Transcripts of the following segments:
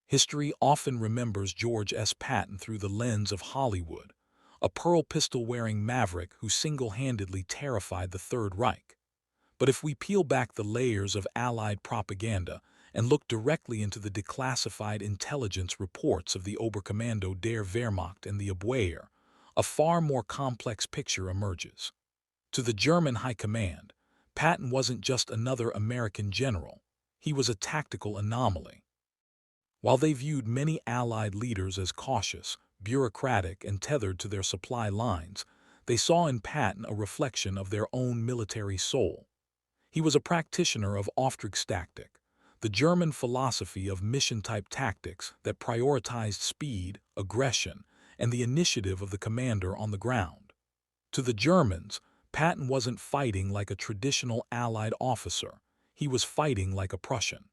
History often remembers George S. Patton through the lens of Hollywood, a pearl pistol-wearing maverick who single-handedly terrified the Third Reich. But if we peel back the layers of Allied propaganda and look directly into the declassified intelligence reports of the Oberkommando der Wehrmacht and the Abwehr, a far more complex picture emerges. To the German High Command, Patton wasn't just another American general, he was a tactical anomaly. While they viewed many Allied leaders as cautious, bureaucratic, and tethered to their supply lines, they saw in Patton a reflection of their own military soul. He was a practitioner of Auftragstaktik, the German philosophy of mission-type tactics that prioritized speed, aggression, and the initiative of the commander on the ground. To the Germans, Patton wasn't fighting like a traditional Allied officer, he was fighting like a Prussian.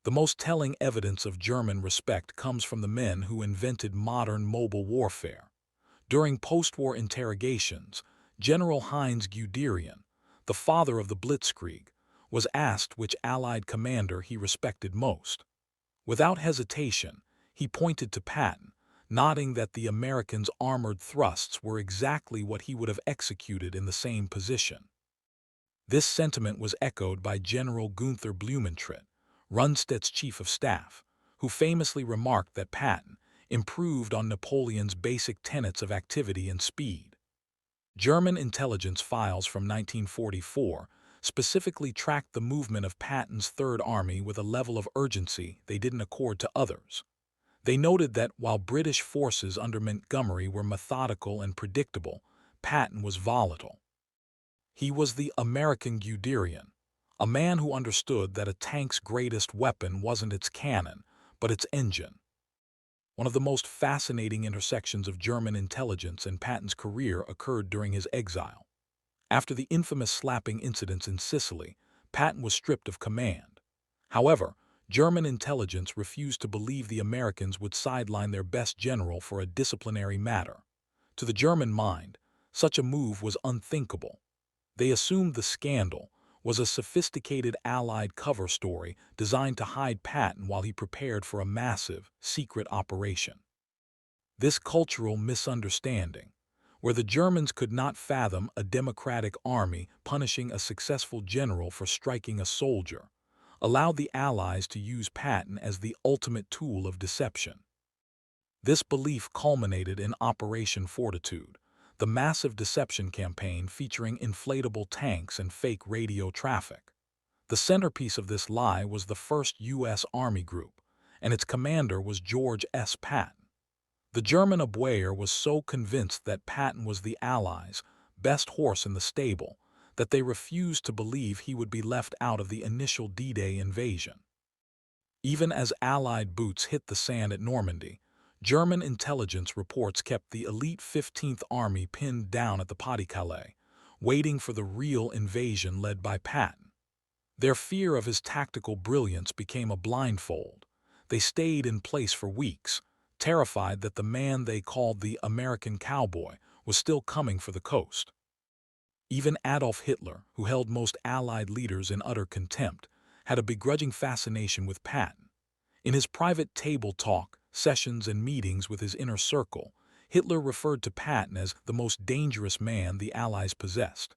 The most telling evidence of German respect comes from the men who invented modern mobile warfare. During post-war interrogations, General Heinz Guderian, the father of the Blitzkrieg, was asked which Allied commander he respected most. Without hesitation, he pointed to Patton, nodding that the Americans' armored thrusts were exactly what he would have executed in the same position. This sentiment was echoed by General Gunther Blumentritt, Rundstedt's chief of staff, who famously remarked that Patton improved on Napoleon's basic tenets of activity and speed. German intelligence files from 1944 specifically tracked the movement of Patton's Third Army with a level of urgency they didn't accord to others. They noted that while British forces under Montgomery were methodical and predictable, Patton was volatile. He was the American Guderian, a man who understood that a tank's greatest weapon wasn't its cannon, but its engine. One of the most fascinating intersections of German intelligence and Patton's career occurred during his exile. After the infamous slapping incidents in Sicily, Patton was stripped of command. However, German intelligence refused to believe the Americans would sideline their best general for a disciplinary matter. To the German mind, such a move was unthinkable. They assumed the scandal was a sophisticated Allied cover story designed to hide Patton while he prepared for a massive, secret operation. This cultural misunderstanding, where the Germans could not fathom a democratic army punishing a successful general for striking a soldier, allowed the Allies to use Patton as the ultimate tool of deception. This belief culminated in Operation Fortitude, the massive deception campaign featuring inflatable tanks and fake radio traffic. The centerpiece of this lie was the First U.S. Army Group, and its commander was George S. Patton. The German Abwehr was so convinced that Patton was the Allies' best horse in the stable that they refused to believe he would be left out of the initial D-Day invasion. Even as Allied boots hit the sand at Normandy, German intelligence reports kept the elite 15th Army pinned down at the Pas-de-Calais, waiting for the real invasion led by Patton. Their fear of his tactical brilliance became a blindfold. They stayed in place for weeks, terrified that the man they called the American cowboy was still coming for the coast. Even Adolf Hitler, who held most Allied leaders in utter contempt, had a begrudging fascination with Patton. In his private table talk, sessions, and meetings with his inner circle, Hitler referred to Patton as the most dangerous man the Allies possessed.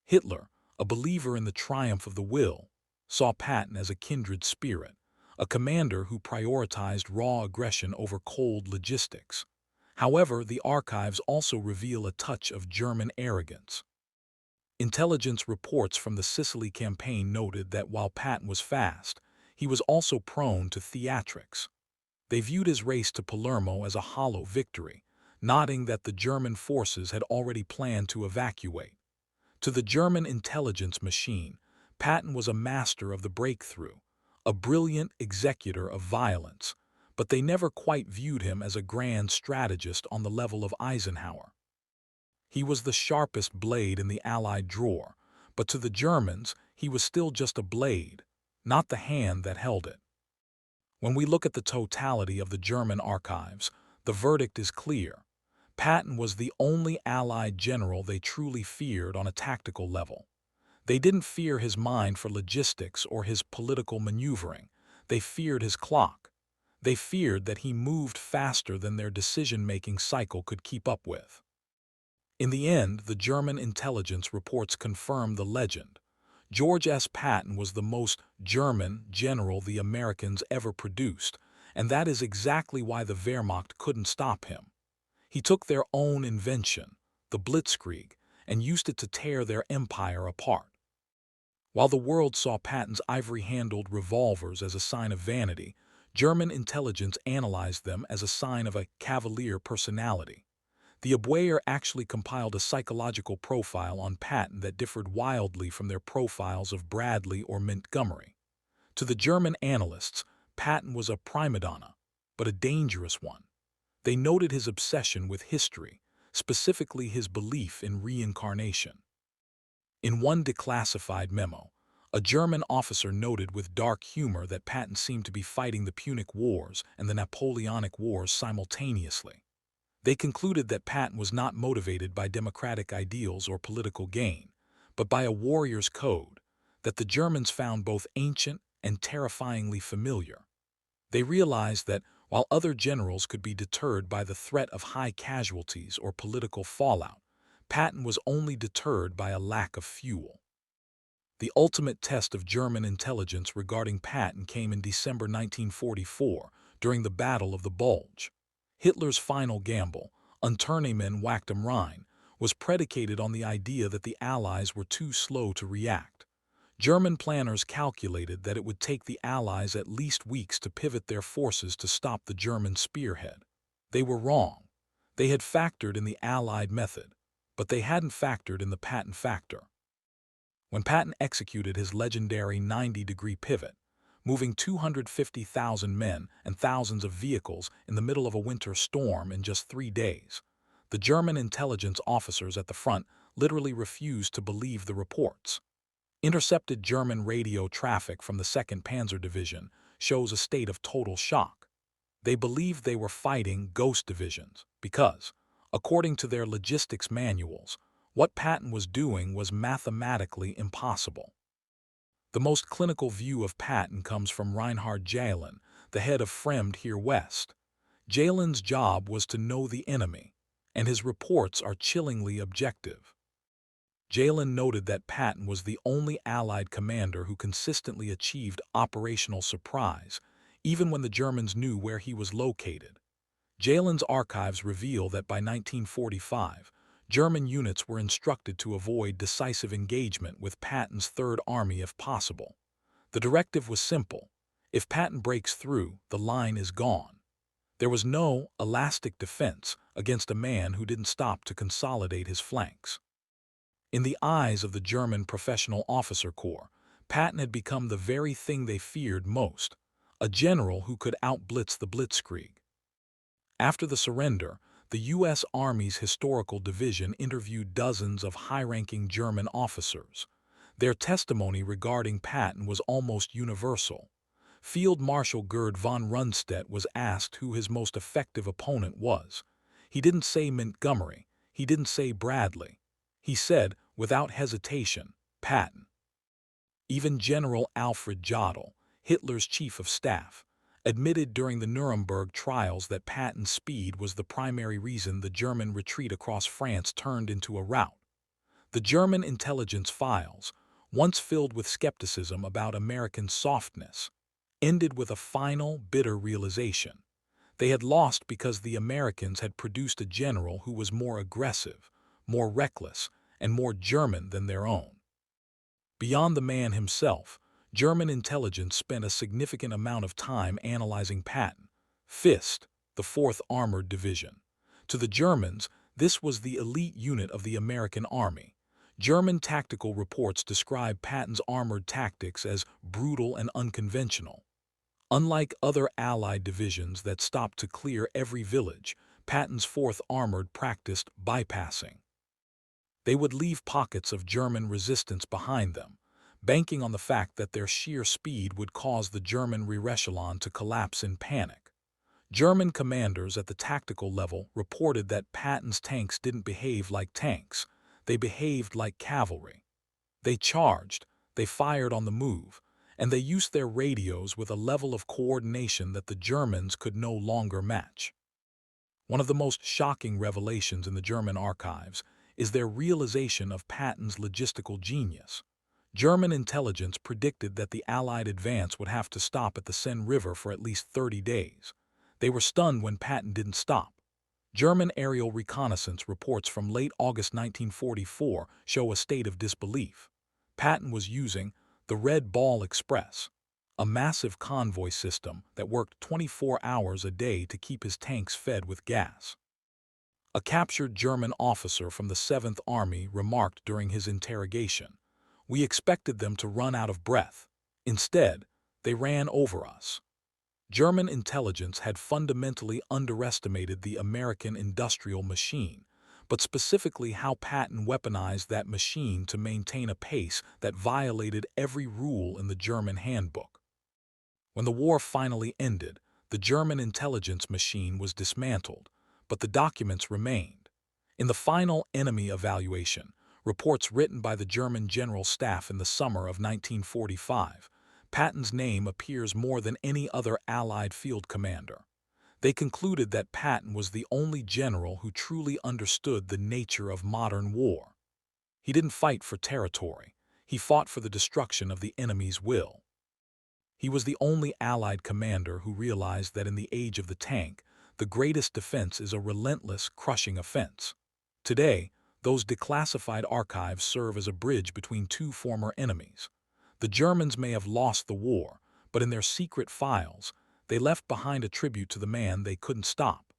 Hitler, a believer in the triumph of the will, saw Patton as a kindred spirit, a commander who prioritized raw aggression over cold logistics. However, the archives also reveal a touch of German arrogance. Intelligence reports from the Sicily campaign noted that while Patton was fast, he was also prone to theatrics. They viewed his race to Palermo as a hollow victory, noting that the German forces had already planned to evacuate. To the German intelligence machine, Patton was a master of the breakthrough, a brilliant executor of violence, but they never quite viewed him as a grand strategist on the level of Eisenhower. He was the sharpest blade in the Allied drawer, but to the Germans, he was still just a blade, not the hand that held it. When we look at the totality of the German archives, the verdict is clear. Patton was the only Allied general they truly feared on a tactical level. They didn't fear his mind for logistics or his political maneuvering. They feared his clock. They feared that he moved faster than their decision-making cycle could keep up with. In the end, the German intelligence reports confirmed the legend. George S. Patton was the most German general the Americans ever produced, and that is exactly why the Wehrmacht couldn't stop him. He took their own invention, the Blitzkrieg, and used it to tear their empire apart. While the world saw Patton's ivory-handled revolvers as a sign of vanity, German intelligence analyzed them as a sign of a cavalier personality. The WWII actually compiled a psychological profile on Patton that differed wildly from their profiles of Bradley or Montgomery. To the German analysts, Patton was a prima donna, but a dangerous one. They noted his obsession with history, specifically his belief in reincarnation. In one declassified memo, a German officer noted with dark humor that Patton seemed to be fighting the Punic Wars and the Napoleonic Wars simultaneously. They concluded that Patton was not motivated by democratic ideals or political gain, but by a warrior's code that the Germans found both ancient and terrifyingly familiar. They realized that while other generals could be deterred by the threat of high casualties or political fallout, Patton was only deterred by a lack of fuel. The ultimate test of German intelligence regarding Patton came in December 1944 during the Battle of the Bulge. Hitler's final gamble, Unternehmen wagt am Rhein, was predicated on the idea that the Allies were too slow to react. German planners calculated that it would take the Allies at least weeks to pivot their forces to stop the German spearhead. They were wrong. They had factored in the Allied method, but they hadn't factored in the Patton factor. When Patton executed his legendary 90-degree pivot, moving 250,000 men and thousands of vehicles in the middle of a winter storm in just 3 days, the German intelligence officers at the front literally refused to believe the reports. Intercepted German radio traffic from the 2nd Panzer Division shows a state of total shock. They believed they were fighting ghost divisions because, according to their logistics manuals, what Patton was doing was mathematically impossible. The most clinical view of Patton comes from Reinhard Gehlen, the head of Fremd Heer West. Gehlen's job was to know the enemy, and his reports are chillingly objective. Gehlen noted that Patton was the only Allied commander who consistently achieved operational surprise, even when the Germans knew where he was located. Gehlen's archives reveal that by 1945, German units were instructed to avoid decisive engagement with Patton's Third Army if possible. The directive was simple: if Patton breaks through, the line is gone. There was no elastic defense against a man who didn't stop to consolidate his flanks. In the eyes of the German professional officer corps, Patton had become the very thing they feared most: a general who could outblitz the Blitzkrieg. After the surrender, the U.S. Army's Historical Division interviewed dozens of high-ranking German officers. Their testimony regarding Patton was almost universal. Field Marshal Gerd von Rundstedt was asked who his most effective opponent was. He didn't say Montgomery. He didn't say Bradley. He said, without hesitation, Patton. Even General Alfred Jodl, Hitler's chief of staff, admitted during the Nuremberg trials that Patton's speed was the primary reason the German retreat across France turned into a rout. The German intelligence files, once filled with skepticism about American softness, ended with a final, bitter realization. They had lost because the Americans had produced a general who was more aggressive, more reckless, and more German than their own. Beyond the man himself, German intelligence spent a significant amount of time analyzing Patton, FIST, the 4th Armored Division. To the Germans, this was the elite unit of the American Army. German tactical reports describe Patton's armored tactics as brutal and unconventional. Unlike other Allied divisions that stopped to clear every village, Patton's 4th Armored practiced bypassing. They would leave pockets of German resistance behind them, banking on the fact that their sheer speed would cause the German Rearechelon to collapse in panic. German commanders at the tactical level reported that Patton's tanks didn't behave like tanks, they behaved like cavalry. They charged, they fired on the move, and they used their radios with a level of coordination that the Germans could no longer match. One of the most shocking revelations in the German archives is their realization of Patton's logistical genius. German intelligence predicted that the Allied advance would have to stop at the Seine River for at least 30 days. They were stunned when Patton didn't stop. German aerial reconnaissance reports from late August 1944 show a state of disbelief. Patton was using the Red Ball Express, a massive convoy system that worked 24 hours a day to keep his tanks fed with gas. A captured German officer from the 7th Army remarked during his interrogation, "We expected them to run out of breath. Instead, they ran over us." German intelligence had fundamentally underestimated the American industrial machine, but specifically how Patton weaponized that machine to maintain a pace that violated every rule in the German handbook. When the war finally ended, the German intelligence machine was dismantled, but the documents remained. In the final enemy evaluation, reports written by the German General Staff in the summer of 1945, Patton's name appears more than any other Allied field commander. They concluded that Patton was the only general who truly understood the nature of modern war. He didn't fight for territory. He fought for the destruction of the enemy's will. He was the only Allied commander who realized that in the age of the tank, the greatest defense is a relentless, crushing offense. Today, those declassified archives serve as a bridge between two former enemies. The Germans may have lost the war, but in their secret files, they left behind a tribute to the man they couldn't stop.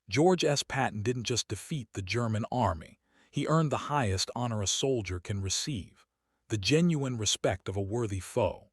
George S. Patton didn't just defeat the German army. He earned the highest honor a soldier can receive, the genuine respect of a worthy foe.